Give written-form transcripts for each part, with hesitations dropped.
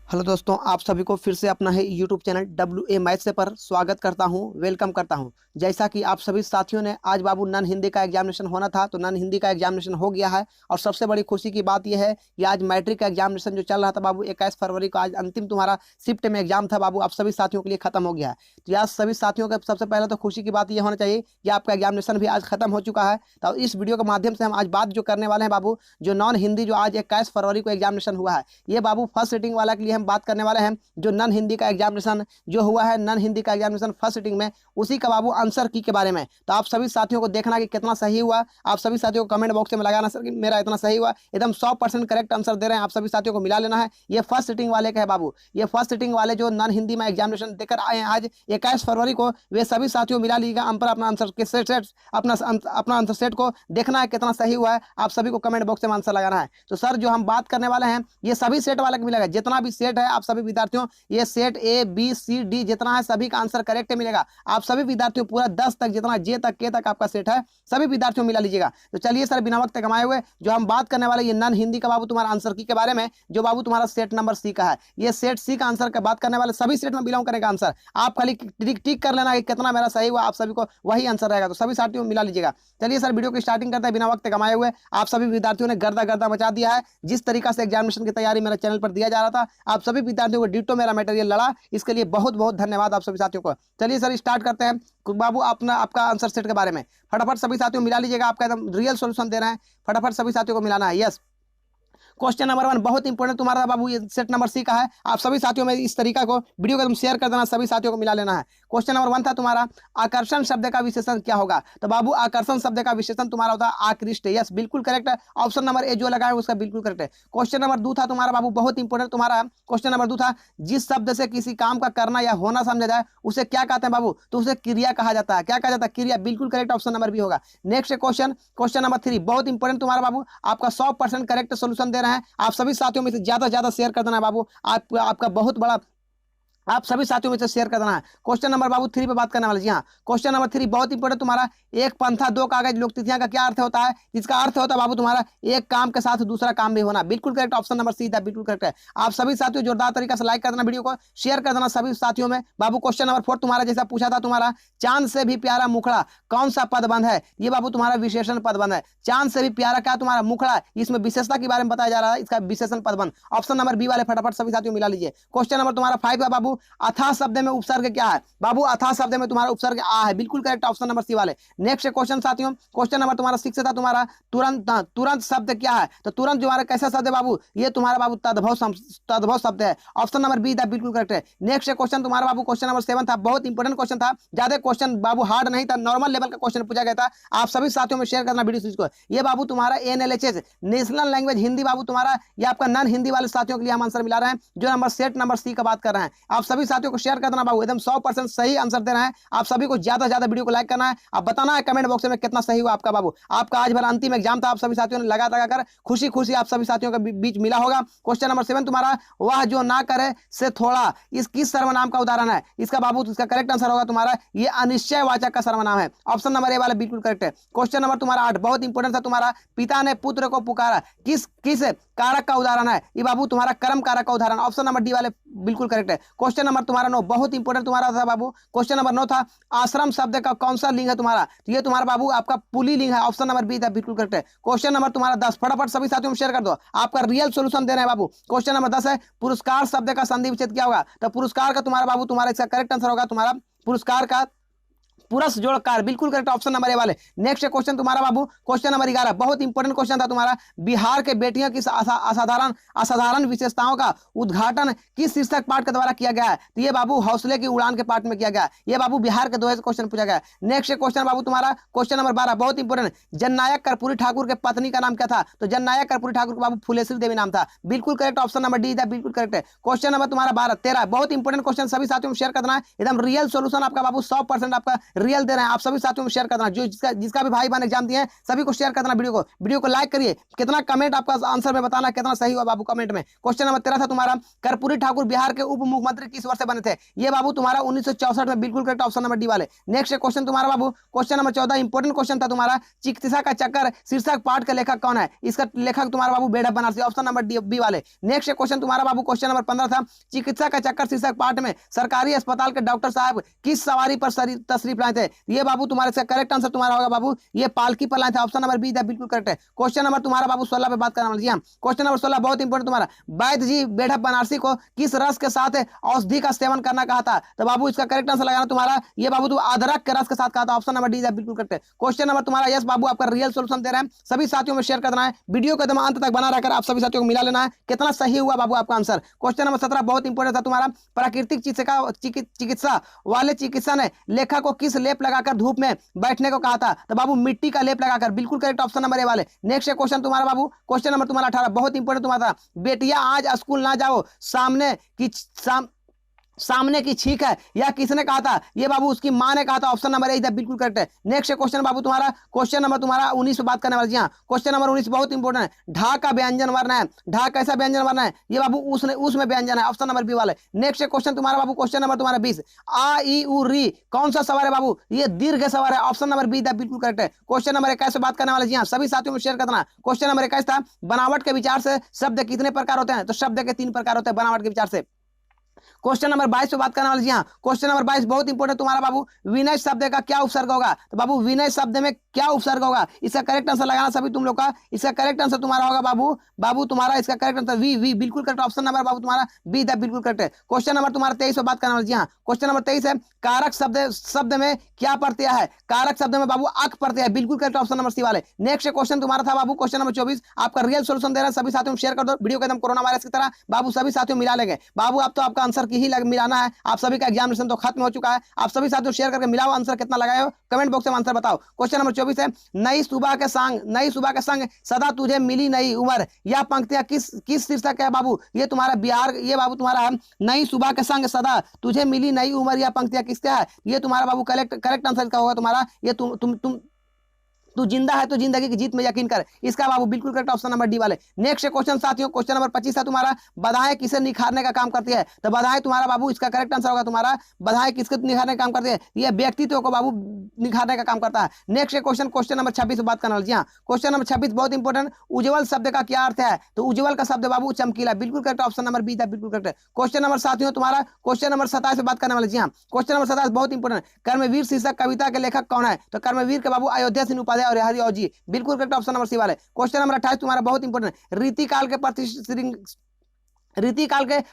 Hello दोस्तों, आप सभी को फिर से अपना है यूट्यूब चैनल WA मैथ्स से पर स्वागत करता हूं, वेलकम करता हूं। जैसा कि आप सभी साथियों ने आज बाबू नन हिंदी का एग्जामिनेशन होना था, तो नन हिंदी का एग्जामिनेशन हो गया है। और सबसे बड़ी खुशी की बात यह है कि आज मैट्रिक का एग्जामिनेशन जो चल रहा था बाबू 21 फरवरी को, आज अंतिम तुम्हारा शिफ्ट में एग्जाम था बाबू, आप सभी साथियों के लिए खत्म हो गया है। तो आज सभी साथियों का सबसे पहले तो खुशी की बात यह होना चाहिए कि आपका एग्जामिनेशन भी आज खत्म हो चुका है। तो इस वीडियो के माध्यम से हम आज बात जो करने वाले हैं बाबू, जो नॉन हिंदी जो आज 21 फरवरी को एग्जामिनेशन हुआ है, ये बाबू फर्स्ट सिटिंग वाला के लिए हम बात करने वाले हैं। जो नन हिंदी का एग्जामिनेशन जो हुआ है, नन हिंदी का एग्जामिनेशन फर्स्ट सिटिंग में, उसी का बाबू आंसर की के बारे में। तो आप सभी साथियों को देखना कि कितना सही हुआ। आप सभी साथियों को कमेंट बॉक्स में लगाना सर कि मेरा इतना सही हुआ, एकदम 100% करेक्ट आंसर दे रहे हैं। आप सभी साथियों को मिला लेना है। ये फर्स्ट सिटिंग वाले का है बाबू, ये फर्स्ट सिटिंग वाले जो नन हिंदी में एग्जामिनेशन देकर आए हैं आज 21 फरवरी को, वे सभी साथियों मिला लीजिएगा हम पर अपना आंसर के सेट अपना आंसर सेट को देखना है कितना सही हुआ है। आप सभी को कमेंट बॉक्स में आंसर लगाना है। तो सर जो हम बात करने वाले हैं, ये सभी सेट वाले को मिलेगा। जितना भी सेट है आप सभी विद्यार्थियों, ये set A B C D जितना है सभी का आंसर करेक्ट मिलेगा। आप सभी विद्यार्थियों पूरा 10 तक, जितना J तक K तक आपका सेट है, सभी विद्यार्थियों मिला लीजिएगा। तो चलिए सर बिना वक्त गंवाए हुए जो हम बात करने वाले ये नन हिंदी का बाबू तुम्हारा आंसर की के बारे में, जो बाबू तुम्हारा सेट नंबर C का है। ये सेट C का आंसर का बात करने वाले, सभी सेट में बिलोंग करेगा आंसर। आप खाली टिक कर लेना कि कितना मेरा सही हुआ, आप सभी को वही आंसर रहेगा। तो सभी साथियों मिला लीजिएगा। चलिए सर वीडियो की स्टार्टिंग करते हैं बिना वक्त गंवाए हुए। आप सभी विद्यार्थियों ने गर्दा गर्दा मचा दिया है। जिस तरीका से एग्जामिनेशन की तैयारी मेरे चैनल पर दिया जा रहा था, आप सभी विद्यार्थियों को डिटो मेरा मटेरियल लड़ा, इसके लिए बहुत बहुत धन्यवाद आप सभी साथियों को। चलिए सर स्टार्ट करते हैं बाबू आपका आंसर सेट के बारे में। फटाफट सभी साथियों मिला लीजिएगा। आपका एकदम रियल सॉल्यूशन दे रहे हैं, फटाफट सभी साथियों को मिलाना है। यस, क्वेश्चन नंबर 1 बहुत इंपॉर्टेंट तुम्हारा बाबू, ये सेट नंबर C का है। आप सभी साथियों में इस तरीका को वीडियो को तुम शेयर कर देना, सभी साथियों को मिला लेना है। क्वेश्चन नंबर 1 था तुम्हारा, आकर्षण शब्द का विशेषण क्या होगा? तो बाबू आकर्षण शब्द का विशेषण तुम्हारा होता है आकृष्ट। यस, बिल्कुल करेक्ट है। ऑप्शन नंबर A जो लगाए उसका बिल्कुल करेक्ट है। क्वेश्चन नंबर 2 था तुम्हारा बाबू, बहुत इंपॉर्टेंट तुम्हारा क्वेश्चन नंबर 2 था, जिस शब्द से किसी काम का करना या होना समझा जाए उसे क्या कहते हैं बाबू? तो उसे क्रिया कहा जाता है। क्या कहा जाता है? क्रिया। बिल्कुल करेक्ट, ऑप्शन नंबर B होगा। नेक्स्ट क्वेश्चन नंबर 3 बहुत इंपॉर्टेंट तुम्हारा बाबू, आपका 100% करेक्ट सोल्यूशन दे रहे हैं। आप सभी साथियों में से ज्यादा से ज्यादा शेयर कर देना है बाबू, आपका बहुत बड़ा, आप सभी साथियों में से शेयर कर देना है। क्वेश्चन नंबर बाबू 3 पे बात करने वाले। जी हाँ, क्वेश्चन नंबर 3 बहुत इंपॉर्टेंट तुम्हारा, एक पंथा दो कागज लोक तिथियां का क्या अर्थ होता है? इसका अर्थ होता है बाबू तुम्हारा एक काम के साथ दूसरा काम भी होना। बिल्कुल करेक्ट, ऑप्शन नंबर C था, बिल्कुल करेक्ट है। आप सभी साथियों जोरदार तरीका से लाइक कर देना, वीडियो को शेयर कर देना सभी साथियों में। बाबू क्वेश्चन नंबर 4 तुम्हारा जैसा पूछा था तुम्हारा, चांद से भी प्यारा मुखड़ा कौन सा पदबंध है? ये बाबू तुम्हारा विशेषण पदबंध है। चांद से भी प्यारा क्या तुम्हारा मुखड़ा, इसमें विशेषता के बारे में बताया जा रहा है, इसका विशेषण पदबंध। ऑप्शन नंबर B वाले फटाफट सभी साथियों मिला लीजिए। क्वेश्चन नंबर तुम्हारा 5 है बाबू, अथा शब्द में उपसर्ग क्या है? बाबू अथा शब्द में तुम्हारा उपसर्ग आ है। बिल्कुल करेक्ट, ऑप्शन नंबर C वाले। नेक्स्ट क्वेश्चन साथियों, क्वेश्चन नंबर तुम्हारा 6 था तुम्हारा, तुरंत शब्द क्या है? तो तुरंत तुम्हारा कैसा शब्द है बाबू? ये तुम्हारा बाबू तद्भव शब्द है। ऑप्शन नंबर B था, बिल्कुल करेक्ट है। नेक्स्ट क्वेश्चन तुम्हारा बाबू क्वेश्चन नंबर 7 था, बहुत इंपॉर्टेंट क्वेश्चन था। ज्यादा क्वेश्चन बाबू हार्ड नहीं था, नॉर्मल लेवल का क्वेश्चन पूछा गया था। आप सभी साथियों में शेयर करना वीडियो को। ये बाबू तुम्हारा NLHS नेशनल लैंग्वेज हिंदी बाबू तुम्हारा, ये आपका नन हिंदी वाले साथियों के लिए हम आंसर मिला रहे हैं, जो नंबर सेट नंबर C का बात कर रहे हैं। आप सभी साथियों को शेयर कर देना बाबू, एकदम 100% सही आंसर दे रहे हैं। आप सभी को ज्यादा से ज्यादा वीडियो को लाइक करना है, आप बताना है कमेंट बॉक्स में कितना सही हुआ आपका बाबू। आपका आज भर अंतिम एग्जाम था, आप सभी साथियों ने लगा कर खुशी खुशी आप सभी साथियों के बीच मिला होगा। क्वेश्चन नंबर 7 तुम्हारा, वह जो ना करे से थोड़ा, इस किस सर्वनाम का उदाहरण है? इसका बाबू इसका करेक्ट आंसर होगा तुम्हारा ये अनिश्चयवाचक का सर्वनाम है। ऑप्शन नंबर A वाला बिल्कुल करेक्ट है। क्वेश्चन नंबर तुम्हारा 8 बहुत इंपॉर्टेंट था तुम्हारा, पिता ने पुत्र को पुकारा किस किस कारक का उदाहरण है? ये बाबू तुम्हारा कर्म कारक का उदाहरण। ऑप्शन नंबर D वाले बिल्कुल करेक्ट है। क्वेश्चन नंबर तुम्हारा 9 बहुत इंपॉर्टेंट तुम्हारा था बाबू, क्वेश्चन नंबर 9 था, आश्रम शब्द का कौन सा लिंग है तुम्हारा? तो ये तुम्हारा बाबू आपका पुल्लिंग है। ऑप्शन नंबर B था, बिल्कुल करेक्ट है। क्वेश्चन नंबर तुम्हारा 10 फटाफट सभी साथियों में शेयर कर दो, आपका रियल सॉल्यूशन देना है बाबू। क्वेश्चन नंबर 10 है, पुरस्कार शब्द का संधि विच्छेद क्या होगा? तो पुरस्कार का तुम्हारा बाबू तुम्हारा इसका करेक्ट आंसर होगा तुम्हारा पुरस्कार का पुरस जोड़कार। बिल्कुल करेक्ट, ऑप्शन नंबर A वाले। नेक्स्ट क्वेश्चन तुम्हारा बाबू क्वेश्चन नंबर 11 बहुत इंपॉर्टेंट क्वेश्चन था तुम्हारा, बिहार के बेटियों की असाधारण विशेषताओं का उद्घाटन किस शीर्षक पाठ के द्वारा किया गया है? तो ये बाबू हौसले की उड़ान के पाठ में किया गया है। ये बाबू बिहार के 2 क्वेश्चन पूछा गया है। नेक्स्ट क्वेश्चन बाबू तुम्हारा क्वेश्चन नंबर 12 बहुत इंपॉर्टेंट, जननायक कर्पूरी ठाकुर के पत्नी का नाम क्या था? तो जननायक कर्पूरी ठाकुर के बाबू फुलेश्वरी देवी नाम था। बिल्कुल करेक्ट, ऑप्शन नंबर D था, बिल्कुल करेक्ट है। क्वेश्चन नंबर तुम्हारा 13 बहुत इंपॉर्टेंट क्वेश्चन, सभी साथियों में शेयर करना है, एकदम रियल सोल्यूशन आपका बाबू 100% आपका रियल दे रहे हैं, आप सभी साथियों में शेयर कर देना। जो जिसका जिसका भी भाई बहन एग्जाम दिए हैं सभी को शेयर कर देना वीडियो को लाइक करिए। कितना कमेंट आपका आंसर में बताना, कितना सही हुआ बाबू कमेंट में। क्वेश्चन नंबर 13 था तुम्हारा, कर्पूरी ठाकुर बिहार के उप मुख्यमंत्री किस वर्ष से बने थे? ये बाबू तुम्हारा 1964 में, बिल्कुल करेक्ट, ऑप्शन नंबर डी वाले। नेक्स्ट क्वेश्चन तुम्हारा बाबू, क्वेश्चन नंबर 14 इंपोर्टेंट क्वेश्चन था तुम्हारा, चिकित्सा का चक्कर शीर्षक पाठ का लेखक कौन है? इसका लेखक तुम्हारा बाबू बेड़ा बनारसी, ऑप्शन नंबर डी बी वाले। नेक्स्ट क्वेश्चन तुम्हारा बाबू, क्वेश्चन नंबर 15 था, चिकित्सा का चक्कर शीर्षक पाठ में सरकारी अस्पताल के डॉक्टर साहब किस सवारी पर तशरीफ लाए थे? ये बाबू तुम्हारे इसका करेक्ट आंसर तुम्हारा होगा बाबू, ये पालकी पर लाए थे, ऑप्शन नंबर बी बिल्कुल करेक्ट है। क्वेश्चन नंबर तुम्हारा बाबू 16 पे बात करना वाला। जी हाँ, क्वेश्चन नंबर 16 बहुत इंपॉर्टेंट तुम्हारा, वैद्य जी बेड़ा बनारसी को किस रस के साथ औषधि का सेवन करना कहा था? तो बाबू इसका करेक्ट आंसर लगाना तुम्हारा, ये बाबू तुम अदरक के रस के साथ कहा था, ऑप्शन नंबर डी बिल्कुल करेक्ट है। क्वेश्चन नंबर तुम्हारा यस बाबू, आपका रियल सोल्यूशन दे रहे हैं, सभी साथियों में शेयर करना है, वीडियो को एकदम अंत तक बना रहकर आप सभी साथियों को मिला लेना है, कितना सही हुआ बाबू आपका आंसर। क्वेश्चन नंबर 17 बहुत इंपॉर्टेंट था तुम्हारा, प्राकृतिक चिकित्सा वाले चिकित्सा ने लेखक को किस लेप लगाकर धूप में बैठने को कहा था? तो बाबू मिट्टी का लेप लगाकर, बिल्कुल करेक्ट, ऑप्शन नंबर ए वाले। नेक्स्ट क्वेश्चन तुम्हारा बाबू, क्वेश्चन नंबर तुम्हारा 18 बहुत इंपॉर्टेंट तुम्हारा, बेटिया आज स्कूल ना जाओ सामने की छींक है, यह किसने कहा था? ये बाबू उसकी मां ने कहा था, ऑप्शन नंबर ए बिल्कुल करेक्ट है। नेक्स्ट क्वेश्चन बाबू तुम्हारा, क्वेश्चन नंबर तुम्हारा 19 पे बात करने वाले। जी हाँ, क्वेश्चन नंबर 19 बहुत इंपॉर्टेंट है, ढा का व्यंजन वर्ण है, ढा कैसा व्यंजन वर्ण है? ये बाबू उसमें व्यंजन है, ऑप्शन नंबर बी वाले। नेक्स्ट क्वेश्चन तुम्हारा बाबू, क्वेश्चन नंबर तुम्हारा 20, आ ई उ री कौन सा सवार है बाबू? ये दीर्घ सवार है, ऑप्शन नंबर बी बिल्कुल करेक्ट है। क्वेश्चन नंबर 21 पे बात करने वाले। जी हाँ, सभी साथियों में शेयर करना। क्वेश्चन नंबर 21 था, बनावट के विचार से शब्द कितने प्रकार होते हैं? तो शब्द के 3 प्रकार होते हैं बनावट के विचार से। क्वेश्चन नंबर 22 पे बात करने वाले। जी हाँ, क्वेश्चन नंबर 22 बहुत इंपॉर्टेंट तुम्हारा बाबू, विनय शब्द का क्या उपसर्ग होगा? तो बाबू विनय शब्द में क्या उपसर्ग होगा? इसका करेक्ट आंसर लगाना सभी तुम लोग का, इसका करेक्ट आंसर तुम्हारा होगा बाबू तुम्हारा इसका करेक्ट आंसर वी बिल्कुल करेक्ट, ऑप्शन नंबर बाबू तुम्हारा बी बिल्कुल करेक्ट है। क्वेश्चन नंबर तुम्हारा 23 पे बात करने वाले। जी हाँ, क्वेश्चन नंबर 23 है, कारक शब्द में क्या प्रत्यय है? कारक शब्द में बाबू अक प्रत्यय है, बिल्कुल करेक्ट, ऑप्शन नंबर सी वाले। नेक्स्ट क्वेश्चन तुम्हारा था बाबू, क्वेश्चन नंबर 24, आपका रियल सोल्यूशन दे रहा है, सभी साथियों में शेयर कर दो वीडियो को एकदम कोरोना वायरस की तरह बाबू, सभी साथियों मिला लेंगे बाबू। अब तो आपका आंसर की ही मिलाना है, आप सभी का एग्जामिनेशन तो खत्म हो चुका है, आप सभी साथियों शेयर करके मिलाओ आंसर कितना लगाए हो, कमेंट बॉक्स में आंसर बताओ। क्वेश्चन नंबर 24 है, नई सुबह के संग सदा तुझे मिली नई उम्र, यह पंक्तियां किस शीर्षक है बाबू? ये तुम्हारा बिहार, ये बाबू तुम्हारा है, नई सुबह के संग सदा तुझे मिली नई उम्र, यह पंक्तियां किसका है? ये तुम्हारा बाबू करेक्ट आंसर का होगा तुम्हारा, ये तू जिंदा है तो जिंदगी की जीत में यकीन कर, इसका बाबू बिल्कुल करेक्ट, ऑप्शन नंबर डी वाले। नेक्स्ट क्वेश्चन साथियों, क्वेश्चन नंबर 25 है तुम्हारा, बधाएं किसे निखारने का काम करती है? तो बधाएं तुम्हारा बाबू, इसका करेक्ट आंसर होगा तुम्हारा, बधाएं किसके निखारने का काम करती है? ये व्यक्तित्व को बाबू निखारने का काम करता है। नेक्स्ट क्वेश्चन नंबर 26 बात करना। जी हाँ, क्वेश्चन नंबर 26 बहुत इंपॉर्टेंट, उज्जवल शब्द का क्या अर्थ है? तो उज्जवल का शब्द बाबू चमकीला, बिल्कुल करेक्ट, ऑप्शन नंबर बी बिल्कुल करेक्ट है। क्वेश्चन नंबर साथियों तुम्हारा, क्वेश्चन नंबर 27 बात करने वाले। जी हाँ, क्वेश्चन नंबर 27 बहुत इंपॉर्टेंट, कर्मवीर शीर्षक कविता के लेखक कौन है? तो कर्मवीर के बाबू अयोध्या सिंह उपाध्याय और हरिओ जी, बिल्कुल करेक्ट, ऑप्शन नंबर सी वाले। क्वेश्चन नंबर 28 तुम्हारा बहुत इंपॉर्टेंट, रीतिकाल के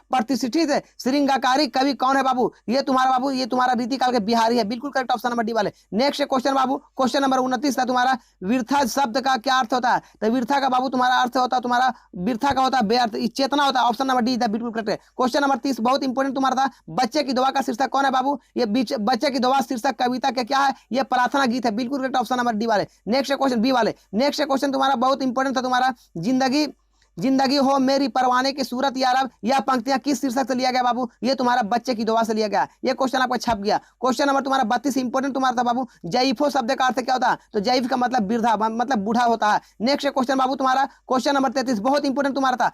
प्रतिष्ठित श्रृंगाकारी कवि कौन है बाबू? ये तुम्हारा रीतिकाल के बिहारी है, बिल्कुल करेक्ट, ऑप्शन नंबर डी वाले। नेक्स्ट क्वेश्चन बाबू, क्वेश्चन नंबर 29 था तुम्हारा, विरथा शब्द का क्या अर्थ होता है? तो विरथा का बाबू तुम्हारा अर्थ होता है तुम्हारा, विरथा का होता है बेअर्थ, चेतना होता है, ऑप्शन नंबर डी बिल्कुल करेक्ट है। क्वेश्चन नंबर 30 बहुत इंपॉर्टेंट तुम्हारा था, बच्चे की दुआ का शीर्षक कौन है बाबू? ये बच्चे की दुआ शीर्षक कविता के क्या है? ये प्रार्थना गीत है, बिल्कुल करेक्ट, ऑप्शन नंबर डी वाले। नेक्स्ट क्वेश्चन बी वाले। नेक्स्ट क्वेश्चन तुम्हारा बहुत इंपॉर्टेंट था तुम्हारा, जिंदगी हो मेरी परवाने की सूरत यारब, यह पंक्तियां किस शीर्षक से लिया गया बाबू? ये तुम्हारा बच्चे की दुआ से लिया गया, ये क्वेश्चन आपका छप गया। क्वेश्चन नंबर तुम्हारा 32 इंपॉर्टेंट तुम्हारा था बाबू, जयीफो शब्द का अर्थ क्या होता है? तो जयीफ का मतलब वृद्धा, मतलब बूढ़ा होता है। नेक्स्ट क्वेश्चन बाबू तुम्हारा, क्वेश्चन नंबर 33 बहुत इंपॉर्टेंट तुम्हारा था,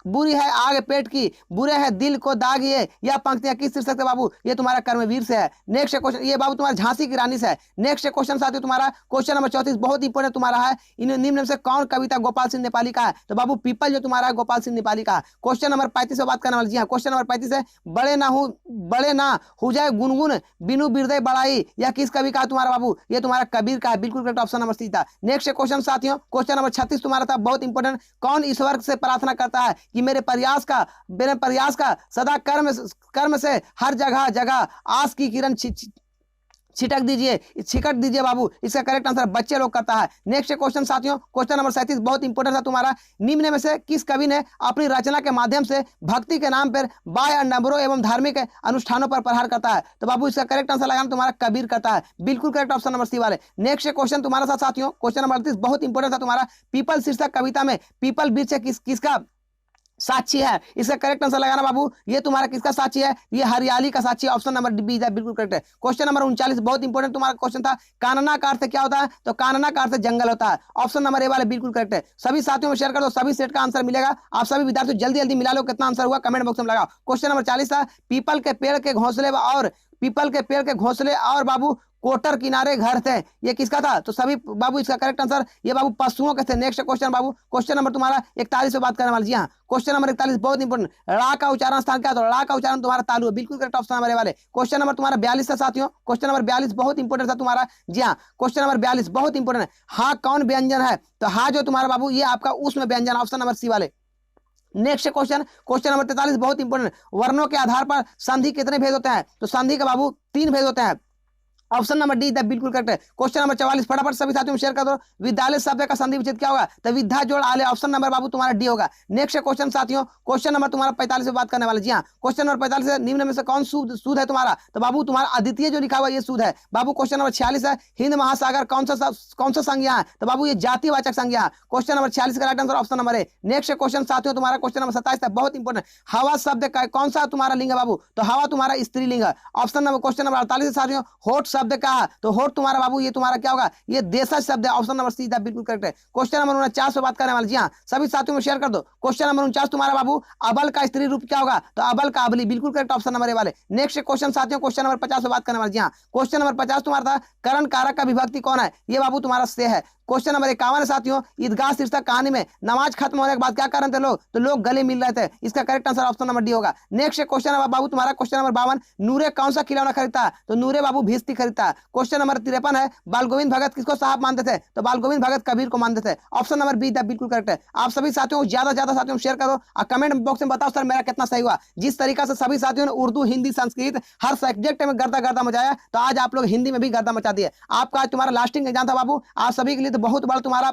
बुरी है आग पेट की, बुरे है दिल को दाग, ये यह पंक्तियां किस शीर्षक से बाबू? ये तुम्हारा कर्मवीर से है। नेक्स्ट क्वेश्चन ये बाबू तुम्हारा झांसी की रानी से है। नेक्स्ट क्वेश्चन साथियों तुम्हारा, क्वेश्चन नंबर 34 बहुत इंपॉर्टेंट तुम्हारा है, इन निम्न से कौन कविता गोपाल सिंह नेपाली का है? तो बाबू पीपल जो तुम्हारा गोपाल सिंह नेपाली का है। क्वेश्चन नंबर 35 से बात करने वाले। जी हाँ, क्वेश्चन नंबर 35 है, बड़े ना हो जाए गुनगुन बिनु बिरदय बड़ाई, यह किस कवि का तुम्हारा बाबू? ये तुम्हारा कबीर का है, बिल्कुल करेक्ट, ऑप्शन नंबर सी था। नेक्स्ट क्वेश्चन साथियों, क्वेश्चन नंबर 36 तुम्हारा था बहुत इंपॉर्टेंट, कौन ईश्वर से प्रार्थना करता है कि मेरे प्रयास का सदा कर्म से हर जगह आस की किरण छिटक दीजिए बाबू, इसका करेक्ट आंसर बच्चे लोग करता है। नेक्स्ट क्वेश्चन साथियों, क्वेश्चन नंबर 37 बहुत इंपॉर्टेंट था तुम्हारा, निम्न में से किस कवि ने अपनी रचना के माध्यम से भक्ति के नाम पर बाह्य नंबरों एवं धार्मिक अनुष्ठानों पर प्रहार करता है? तो बाबू इसका करेक्ट आंसर लगाना तुम्हारा कबीर करता है, बिल्कुल करेक्ट, ऑप्शन नंबर सी वाले। नेक्स्ट क्वेश्चन तुम्हारा साथ साथियों, क्वेश्चन नंबर 38 बहुत इंपॉर्टेंट था तुम्हारा, पीपल शीर्षक कविता में पीपल वृक्ष किसका साक्षी है। इसका करेक्ट आंसर लगाना बाबू, ये तुम्हारा किसका साक्षी है? ये हरियाली का साक्षी है। ऑप्शन नंबर बी बिल्कुल करेक्ट है। क्वेश्चन नंबर 39 बहुत इंपॉर्टेंट तुम्हारा क्वेश्चन था, कानना का अर्थ क्या होता है? तो कानना का अर्थ जंगल होता है। ऑप्शन नंबर ए वाला बिल्कुल करेक्ट है। सभी साथियों में शेयर कर दो, सभी सेट का आंसर मिलेगा। आप सभी विद्यार्थी जल्दी जल्दी मिला लो कितना आंसर हुआ, कमेंट बॉक्स में लगाओ। क्वेश्चन नंबर 40 था, पीपल के पेड़ के घोंसले और बाबू कोटर किनारे घर थे, ये किसका था? तो सभी बाबू इसका करेक्ट आंसर ये बाबू पशुओं के थे। नेक्स्ट क्वेश्चन बाबू, क्वेश्चन नंबर तुम्हारा 41 पे बात करने वाले। जी हाँ, क्वेश्चन नंबर 41 बहुत इंपॉर्टेंट, ड़ा का उच्चारण स्थान क्या? तो ड़ा का उच्चारण तुम्हारा तालु है, बिल्कुल करेक्ट ऑप्शन नंबर वाले। क्वेश्चन नंबर तुम्हारा 42 था साथियों, क्वेश्चन नंबर 42 बहुत इंपॉर्टेंट था तुम्हारा। जी हाँ, क्वेश्चन नंबर 42 बहुत इंपॉर्टेंट है। हाँ कौन व्यंजन है? तो हाँ जो तुम्हारा बाबू ये आपका उष्म व्यंजन, ऑप्शन नंबर सी वाले। नेक्स्ट क्वेश्चन, क्वेश्चन नंबर 43 बहुत इंपॉर्टेंट, वर्णों के आधार पर संधि कितने भेद होते हैं? तो संधि का बाबू 3 भेद होते हैं। ऑप्शन नंबर डी बिल्कुल करेक्ट है। क्वेश्चन नंबर 44 फटाफट सभी साथियों में शेयर कर दो, विद्यालय शब्द का संधि विच्छेद क्या होगा? तो विद्या जोड़ आले, ऑप्शन नंबर बाबू तुम्हारा डी होगा। नेक्स्ट क्वेश्चन साथियों, क्वेश्चन नंबर तुम्हारा 45 पे बात करने वाले। जी हाँ, क्वेश्चन नंबर 45 निम्न में से कौन सूद है तुम्हारा? तो बाबू तुम्हारा अद्वितीय जो लिखा हुआ ये सूद है। बाबू क्वेश्चन नंबर 46 है, हिंद महासागर कौन सा संज्ञा है? तो बाबू ये जातिवाचक संज्ञा। क्वेश्चन नंबर 46 का right answer option number A. Next question साथियों तुम्हारा क्वेश्चन नंबर 27 है, बहुत इंपॉर्टेंट, हवा शब्द का कौन सा तुम्हारा लिंग है बाबू? तो हवा तुम्हारा स्त्रीलिंग है। ऑप्शन नंबर क्वेश्चन नंबर 48 साथियों, होठ शब्द का है? तो होठ तुम्हारा बाबू ये तुम्हारा क्या होगा? ये देशज शब्द है, ऑप्शन नंबर सी बिल्कुल करेक्ट है। क्वेश्चन नंबर 49 पे बात करने वाले। जी हाँ, सभी साथियों में शेयर कर दो। क्वेश्चन नंबर 49 तुम्हारा बाबू अबल का स्त्री रूप क्या होगा? तो अबल का अबली, बिल्कुल करेक्ट ऑप्शन नंबर ए वाले। नेक्स्ट क्वेश्चन साथियों, क्वेश्चन नंबर 50 पे बात करने वाले। जी हाँ, क्वेश्चन नंबर 50 तुम्हारा था, करण कारक का विभक्ति कौन है? ये बाबू तुम्हारा से है। क्वेश्चन नंबर 51 साथियों, ईदगाह शीर्षक कहानी में नमाज खत्म होने के बाद क्या कारण थे लोग? तो लोग गले मिल रहे थे, इसका correct answer option number D होगा। नेक्स्ट क्वेश्चन है बाबू तुम्हारा क्वेश्चन नंबर 52, नूरे कौन सा खिलौना खरीदता है? तो नूरे बाबू भिस्ती खरीदता है। क्वेश्चन नंबर 53 है, बाल गोविंद भगत किसको साहब मानते थे? तो बाल गोविंद भगत कबीर को मानते थे। ऑप्शन नंबर बी बिल्कुल करेक्ट है। आप सभी साथियों को ज्यादा साथियों शेयर करो और कमेंट बॉक्स में बताओ सर मेरा कितना सही हुआ। जिस तरीका से सभी साथियों ने उर्दू, हिंदी, संस्कृत हर सब्जेक्ट में गर्दा मचाया, तो आज आप लोग हिंदी में भी गर्दा मचा दिए। आपका आज तुम्हारा लास्टिंग एग्जाम था बाबू, आप सभी के लिए तो बहुत बड़ा तुम्हारा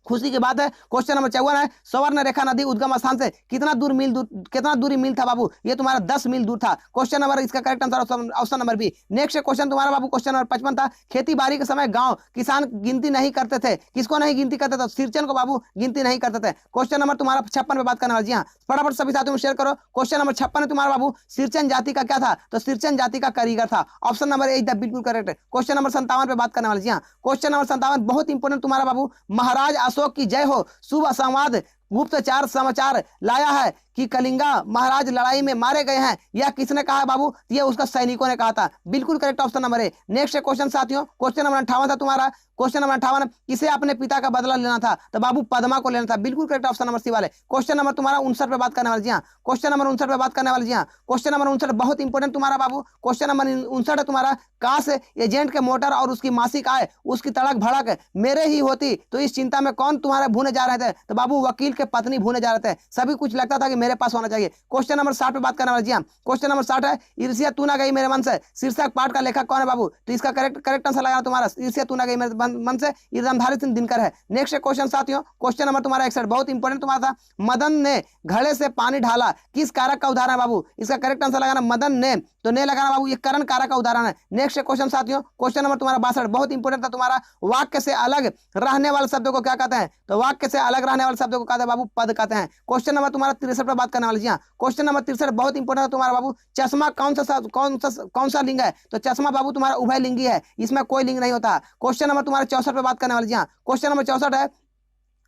खुशी की बात है। क्वेश्चन नंबर 54 है, स्वर्ण रेखा नदी उद्गम स्थान से कितना दूरी मील था बाबू? ये तुम्हारा 10 मील दूर था। क्वेश्चन नंबर इसका correct answer option number B. Next question तुम्हारा बाबू क्वेश्चन नंबर 55 था, खेती बाड़ी के समय गांव किसान गिनती नहीं करते थे, किसको नहीं गिनती करते थे? सिरचन को बाबू गिनती नहीं करते थे। क्वेश्चन नंबर तुम्हारा 56 पे बात करने वाले। जी हाँ, फटाफट सभी साथियों में शेयर करो। क्वेश्चन नंबर 56 तुम्हारा बाबू सिरचन जाति का क्या था? तो सिरचन जाति का कारीगर था। ऑप्शन नंबर ए बिल्कुल करेक्ट है। क्वेश्चन नंबर 57 पे बात करने वाले। जी हाँ, क्वेश्चन नंबर 57 बहुत इंपॉर्टेंट तुम्हारा बाबू, महाराज अशोक की जय हो, शुभ संवाद गुप्तचार समाचार लाया है कि कलिंगा महाराज लड़ाई में मारे गए हैं, यह किसने कहा बाबू? ये उसका सैनिकों ने कहा था, बिल्कुल correct option number A. Next question साथियों, क्वेश्चन नंबर 58 था तुम्हारा। क्वेश्चन नंबर 58, किसे अपने पिता का बदला लेना था? तो बाबू पद्मा को लेना था, बिल्कुल करेक्ट ऑप्शन नंबर सी वाले। क्वेश्चन नंबर तुम्हारा 59 पे बात करने वाले। जी हाँ, क्वेश्चन नंबर 59 पे बात करने वाले। जी हाँ, क्वेश्चन नंबर 59 बहुत इंपॉर्टेंट तुम्हारा बाबू। क्वेश्चन नंबर 59 है तुम्हारा, काश एजेंट के मोटर और उसकी मासिक आय उसकी तड़क भड़क मेरे ही होती तो इस चिंता में कौन तुम्हारे भूने जा रहे थे? तो बाबू वकील के पत्नी भूने जा रहे थे। सभी कुछ लगता था कि मेरे पास होना चाहिए। क्वेश्चन नंबर 60 पे बात करने वाले। जी हाँ, क्वेश्चन नंबर 60 है, ईर्ष्या तू ना गई मेरे मन से शीर्षक पाठ का लेखक कौन है बाबू? तो इसका करेक्ट आंसर लगाना तुम्हारा, ईर्ष्या तू ना गई मेरे मन से ईर्षाधारी सिंह दिनकर है। नेक्स्ट क्वेश्चन साथियों, क्वेश्चन नंबर तुम्हारा 61 बहुत इंपॉर्टेंट तुम्हारा था, मदन ने घड़े से पानी ढाला किस कारक का उदाहरण है बाबू? इसका करेक्ट आंसर लगाना मदन ने, तो ने लगाना बाबू, ये करण कारक का उदाहरण है। नेक्स्ट क्वेश्चन साथियों, क्वेश्चन नंबर तुम्हारा 62 बहुत इंपॉर्टेंट था तुम्हारा, वाक्य से अलग रहने वाले शब्दों को क्या कहते हैं? तो वाक्य से अलग रहने वाले शब्दों को कहते हैं बाबू पद कहते हैं। क्वेश्चन नंबर तुम्हारा 63 पर बात करने वाले। जी हाँ, क्वेश्चन नंबर 63 बहुत इंपॉर्टेंट है तुम्हारा बाबू, चश्मा कौन सा लिंग है? तो चश्मा बाबू तुम्हारा उभय लिंगी है, इसमें कोई लिंग नहीं होता। क्वेश्चन नंबर तुम्हारा 64 पे बात करने वाले। जी हाँ, क्वेश्चन नंबर 64 है,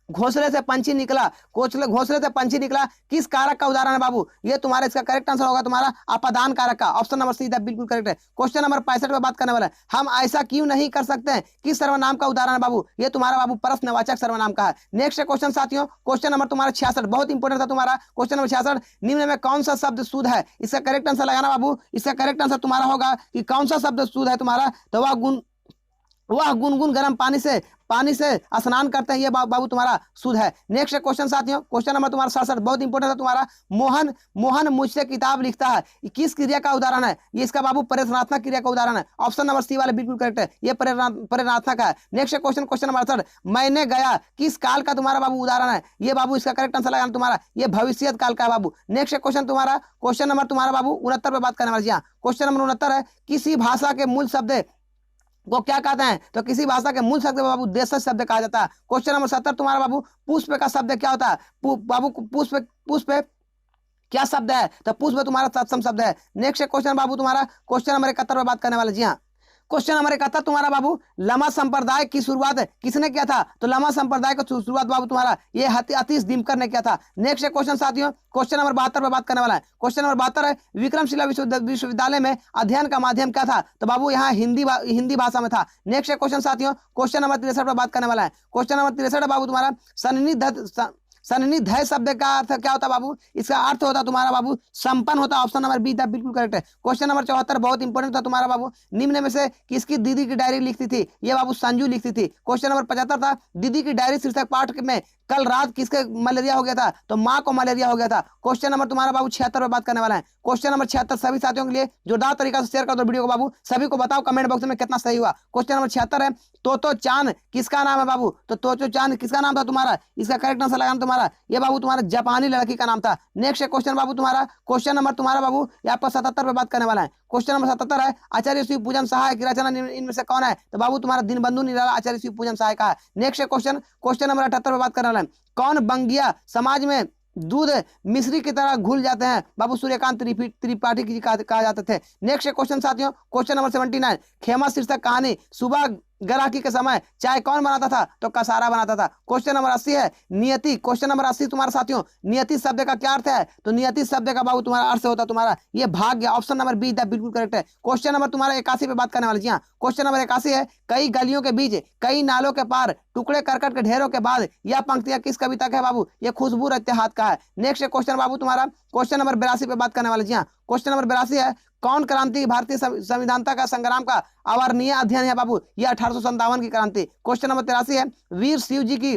घोंसले से पंछी निकला किस कारक का उदाहरण है बाबू? ये तुम्हारा इसका करेक्ट आंसर होगा तुम्हारा अपादान कारक का, ऑप्शन नंबर सी बिल्कुल करेक्ट है। क्वेश्चन नंबर 65 पे बात करने वाला है, हम ऐसा क्यों नहीं कर सकते हैं किस सर्वनाम का उदाहरण है बाबू? ये तुम्हारा बाबू प्रश्नवाचक सर्वनाम का है। नेक्स्ट क्वेश्चन साथियों, क्वेश्चन नंबर तुम्हारा 66 बहुत इंपॉर्टेंट था तुम्हारा। क्वेश्चन नंबर 66, निम्न में कौन सा शब्द शुद्ध है? इसका करेक्ट आंसर लगाना बाबू, इसका करेक्ट आंसर तुम्हारा होगा कि कौन सा शब्द शुद्ध है तुम्हारा? तो वह गुनगुन गर्म पानी से स्नान करते हैं, ये बाबू तुम्हारा शुद्ध है। नेक्स्ट क्वेश्चन साथियों, क्वेश्चन नंबर तुम्हारा 67 बहुत इंपॉर्टेंट है तुम्हारा, मोहन मुझसे किताब लिखता है, किस क्रिया का उदाहरण है? ये इसका बाबू प्रेरणात्मक क्रिया का उदाहरण है। ऑप्शन नंबर सी वाले बिल्कुल करेक्ट है, ये प्रेरणात्मक है। नेक्स्ट क्वेश्चन, क्वेश्चन नंबर 68, मैंने गया किस काल का तुम्हारा बाबू उदाहरण है? ये बाबू इसका करेक्ट आंसर लगाना तुम्हारा, ये भविष्य काल का बाबू। नेक्स्ट क्वेश्चन तुम्हारा, क्वेश्चन नंबर तुम्हारा बाबू 69 पे बात करने वाले। क्वेश्चन नंबर 69 है, किसी भाषा के मूल शब्द को क्या कहते हैं? तो किसी भाषा के मूल शब्द को बाबू देशज शब्द कहा जाता है। क्वेश्चन नंबर 70 तुम्हारा बाबू, पुष्प का शब्द क्या होता है? बाबू पुष्प, पुष्प क्या शब्द है? तो पुष्प तुम्हारा तत्सम शब्द है। नेक्स्ट क्वेश्चन बाबू तुम्हारा, क्वेश्चन नंबर 71 में बात करने वाले। जी हाँ, क्वेश्चन नंबर 71 तुम्हारा बाबू, लमा संप्रदाय की शुरुआत किसने किया था? तो लमा संप्रदाय की शुरुआत बाबू तुम्हारा ये अतीश दिनकर ने किया था। नेक्स्ट क्वेश्चन साथियों, क्वेश्चन नंबर 72 पे बात करने वाला है। क्वेश्चन नंबर 72 है, विक्रमशिला विश्वविद्यालय में अध्ययन का माध्यम क्या था? तो बाबू यहाँ हिंदी भाषा में था। नेक्स्ट क्वेश्चन साथियों, क्वेश्चन नंबर 63 पे बात करने वाला है। क्वेश्चन नंबर 63 बाबू तुम्हारा, सन्निधि शब्द का अर्थ क्या होता है बाबू? इसका अर्थ होता तुम्हारा बाबू संपन्न होता। ऑप्शन नंबर बी था बिल्कुल करेक्ट है। क्वेश्चन नंबर 74 बहुत इंपॉर्टेंट था तुम्हारा बाबू, निम्न में से किसकी दीदी की डायरी लिखती थी? ये बाबू संजू लिखती थी। क्वेश्चन नंबर 75 था, दीदी की डायरी शीर्षक पाठ में कल रात किसके मलेरिया हो गया था? तो माँ को मलेरिया हो गया था। क्वेश्चन नंबर तुम्हारा बाबू 76 पे बात करने वाला है। क्वेश्चन नंबर 76 सभी साथियों के लिए जोरदार तरीका से शेयर कर दो वीडियो को बाबू, सभी को बताओ कमेंट बॉक्स में कितना सही हुआ। क्वेश्चन नंबर 76 है, तोतो चांद किसका नाम है बाबू? तो तोतो चांद किसका नाम था तुम्हारा? इसका करेक्ट आंसर लगाना तुम्हारा, ये बाबू तुम्हारा जापानी लड़की का नाम था। नेक्स्ट क्वेश्चन बाबू तुम्हारा, क्वेश्चन नंबर तुम्हारा बाबू ये आपका 77 पे बात करने वाला है। क्वेश्चन नंबर 77 है, आचार्य शिव पूजन सहाय की रचना इनमें से कौन है? तो बाबू तुम्हारा दीनबंधु निराला आचार्य शिव पूजन सहाय का है। नेक्स्ट क्वेश्चन, क्वेश्चन नंबर 78 पे बात करने वाला है, कौन बंगिया समाज में दूध मिश्री की तरह घुल जाते हैं? बाबू सूर्यकांत त्रिपाठी जी कहा जाते थे। नेक्स्ट क्वेश्चन साथियों, क्वेश्चन नंबर 79, खेमा शीर्षक कहानी सुबह ग्राहकी के समय चाय कौन बनाता था? तो कसारा बनाता था। क्वेश्चन नंबर 80 है, नियति। क्वेश्चन नंबर 80 तुम्हारा साथियों, नियति शब्द का क्या अर्थ है? तो नियति शब्द का बाबू तुम्हारा अर्थ होता तुम्हारा ये भाग्य। ऑप्शन नंबर बी द बिल्कुल करेक्ट है। क्वेश्चन नंबर तुम्हारा 81 पे बात करने वाले। जी हाँ, क्वेश्चन नंबर 81 है, कई गलियों के बीच कई नालों के पार टुकड़े करकट के ढेरों के बाद यह पंक्तियां किस कविता का है बाबू? ये खुशबू इत्तेहाद का है। नेक्स्ट क्वेश्चन बाबू तुम्हारा, क्वेश्चन नंबर 82 पे बात करने वाले। जी हाँ, क्वेश्चन नंबर 82 है, कौन क्रांति भारतीय संविधानता का संग्राम का अवर्णनीय अध्ययन है बाबू? यह 1857 की क्रांति। क्वेश्चन नंबर 83 है, वीर शिव जी की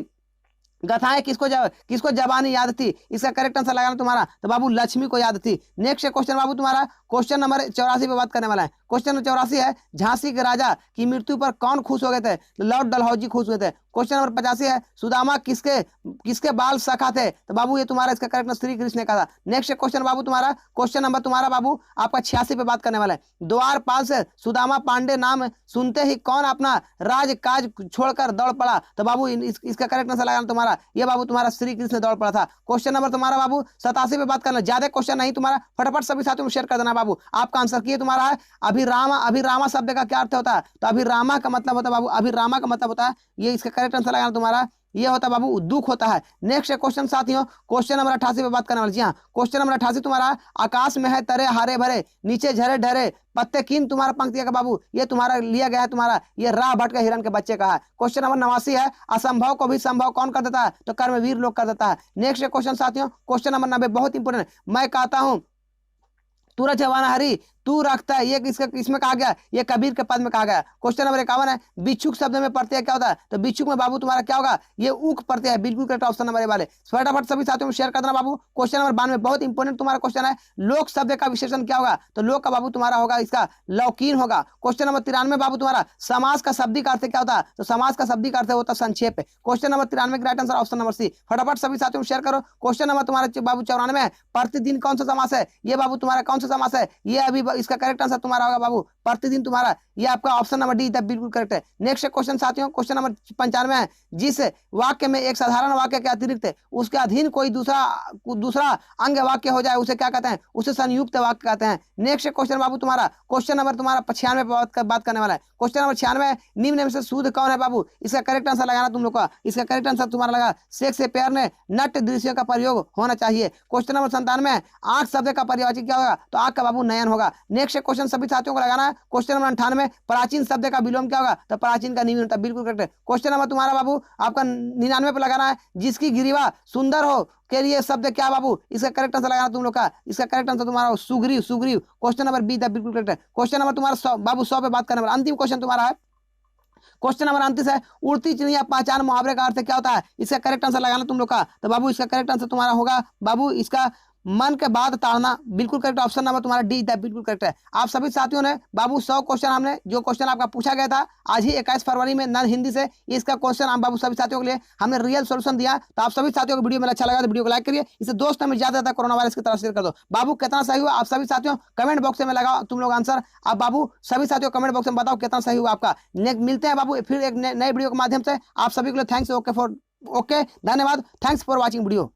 गाथाएं किसको जबानी याद थी? इसका करेक्ट आंसर लगाना तुम्हारा, तो बाबू लक्ष्मी को याद थी। नेक्स्ट क्वेश्चन बाबू तुम्हारा, क्वेश्चन नंबर 84 पे बात करने वाला है। क्वेश्चन नंबर 84 है, झांसी के राजा की मृत्यु पर कौन खुश हो गए थे? लॉर्ड डलहौजी खुश हुए थे। क्वेश्चन नंबर 85 है, सुदामा किसके बाल सखा थे? तो बाबू ये तुम्हारा इसका करेक्ट श्री कृष्ण ने कहा था। नेक्स्ट क्वेश्चन बाबू तुम्हारा, क्वेश्चन नंबर तुम्हारा बाबू आपका 86 पे बात करने वाला है। द्वारपाल से सुदामा पांडे नाम सुनते ही कौन अपना राज काज छोड़कर दौड़ पड़ा? तो बाबू इसका करेक्ट आंसर लगाना तुम्हारा, ये बाबू तुम्हारा श्री कृष्ण दौड़ पड़ा था। क्वेश्चन नंबर तुम्हारा बाबू 87 पे बात करना, ज्यादा क्वेश्चन नहीं तुम्हारा, फटाफट सभी साथियों में शेयर कर देना बाबू। आपका आंसर किए तुम्हारा है अभिरामा शब्द का क्या अर्थ होता है? तो अभिरामा का मतलब होता है बाबू, अभिरामा का मतलब होता है, ये इसका करेक्ट आंसर लगाना तुम्हारा, ये होता है बाबू दुख होता है। नेक्स्ट क्वेश्चन साथियों, क्वेश्चन नंबर 88 पे बात करने वाले। जी हाँ, क्वेश्चन नंबर 88 तुम्हारा, आकाश में है तारे हरे भरे नीचे झरे ढरे पत्ते किन तुम्हारा पंक्तियां का बाबू? ये तुम्हारा लिया गया है तुम्हारा, ये राह भटके हिरन के बच्चे का है। क्वेश्चन नंबर 89 है, असंभव को भी संभव कौन कर देता है? तो कर्मवीर लोग कर देता है। नेक्स्ट क्वेश्चन साथियों, क्वेश्चन नंबर 90 बहुत इंपोर्टेंट, मैं कहता हूं तू जवाना हरी तू रखता है, ये इसमें कहा गया, ये कबीर के पद में कहा गया। क्वेश्चन नंबर 51 है, बिच्छुक शब्द में प्रत्यय क्या होता है? तो बिच्छुक में बाबू तुम्हारा क्या होगा? ये ऊक प्रत्यय है। बिल्कुल करेक्ट ऑप्शन नंबर वाले, फटाफट सभी साथियों में शेयर कर देना बाबू। क्वेश्चन नंबर 92 बहुत इंपोर्टेंट तुम्हारा क्वेश्चन है, लोक शब्द का विशेषण क्या होगा? तो लोक का बाबू तुम्हारा होगा इसका लौकीन होगा। क्वेश्चन नंबर 93 बाबू तुम्हारा, समाज का शब्दिक अर्थ क्या होता है? तो समाज का शब्दिक अर्थ होता है संक्षेप। क्वेश्चन नंबर 93 का right answer option number C, फटाफट सभी साथियों में शेयर करो। क्वेश्चन नंबर तुम्हारा बाबू 94 है, प्रतिदिन कौन सा समास है? ये बाबू तुम्हारा कौन सा समास है? ये अभी इसका करेक्ट आंसर तुम्हारा होगा बाबू प्रतिदिन तुम्हारा, ये आपका ऑप्शन नंबर डी बिल्कुल करेक्ट है। नेक्स्ट क्वेश्चन साथियों, क्वेश्चन नंबर 95 है, जिस वाक्य में एक साधारण वाक्य के अतिरिक्त उसके अधीन कोई दूसरा अंग वाक्य हो जाए उसे क्या कहते हैं? उसे संयुक्त वाक्य कहते हैं। नेक्स्ट क्वेश्चन बाबू तुम्हारा, क्वेश्चन नंबर तुम्हारा 96 पे बात करने वाला है। क्वेश्चन नंबर 96, निम्न में से शुद्ध कौन है बाबू? इसका करेक्ट आंसर लगाना तुम लोग का, इसका करेक्ट आंसर तुम्हारा लगा सेक्स से प्यार ने नट दृश्यों का प्रयोग होना चाहिए। क्वेश्चन नंबर 97, आंख शब्द का पर्यायवाची क्या होगा? तो आंख का बाबू नयन होगा। नेक्स्ट क्वेश्चन सभी साथियों को लगाना है। क्वेश्चन नंबर 98, प्राचीन शब्द का विलोम क्या होगा? तो प्राचीन का निम्न होता है। बिल्कुल करेक्ट है। क्वेश्चन नंबर तुम्हारा बाबू आपका 99 पे लगाना है, जिसकी गिरीवा सुंदर हो के लिए शब्द क्या बाबू? इसका करेक्ट आंसर लगाना तुम लोग का, इसका करेक्ट आंसर तुम्हारा सुग्रीव। क्वेश्चन नंबर बी बिल्कुल करेक्ट है। क्वेश्चन नंबर तुम्हारा बाबू 100 पे बात करने वाला अंतिम क्वेश्चन तुम्हारा है। क्वेश्चन नंबर 29 है, उड़ती चिड़िया पहचान मुहावरे का अर्थ क्या होता है? इसका करेक्ट आंसर लगाना तुम लोग का, तो बाबू इसका करेक्ट आंसर तुम्हारा होगा बाबू इसका मन के बाद ताड़ना बिल्कुल करेक्ट। ऑप्शन नंबर तुम्हारा डी बिल्कुल करेक्ट है। आप सभी साथियों ने बाबू 100 क्वेश्चन हमने जो क्वेश्चन आपका पूछा गया था आज ही 21 फरवरी में नन हिंदी से, इसका क्वेश्चन हम बाबू सभी साथियों के लिए हमने रियल सोल्यूशन दिया। तो आप सभी साथियों को वीडियो में अच्छा लगा तो वीडियो को लाइक करिए, इसे दोस्तों में ज्यादा कोरोना वायरस की तरफ शेयर कर दो। बाबू कितना सही हुआ आप सभी साथियों कमेंट बॉक्स में लगाओ तुम लोग आंसर। आप बाबू सभी साथियों कमेंट बॉक्स में बताओ कितना सही हुआ आपका। मिलते हैं बाबू फिर एक नए वीडियो के माध्यम से। आप सभी के लिए थैंक्स। ओके धन्यवाद। Thanks for watching video.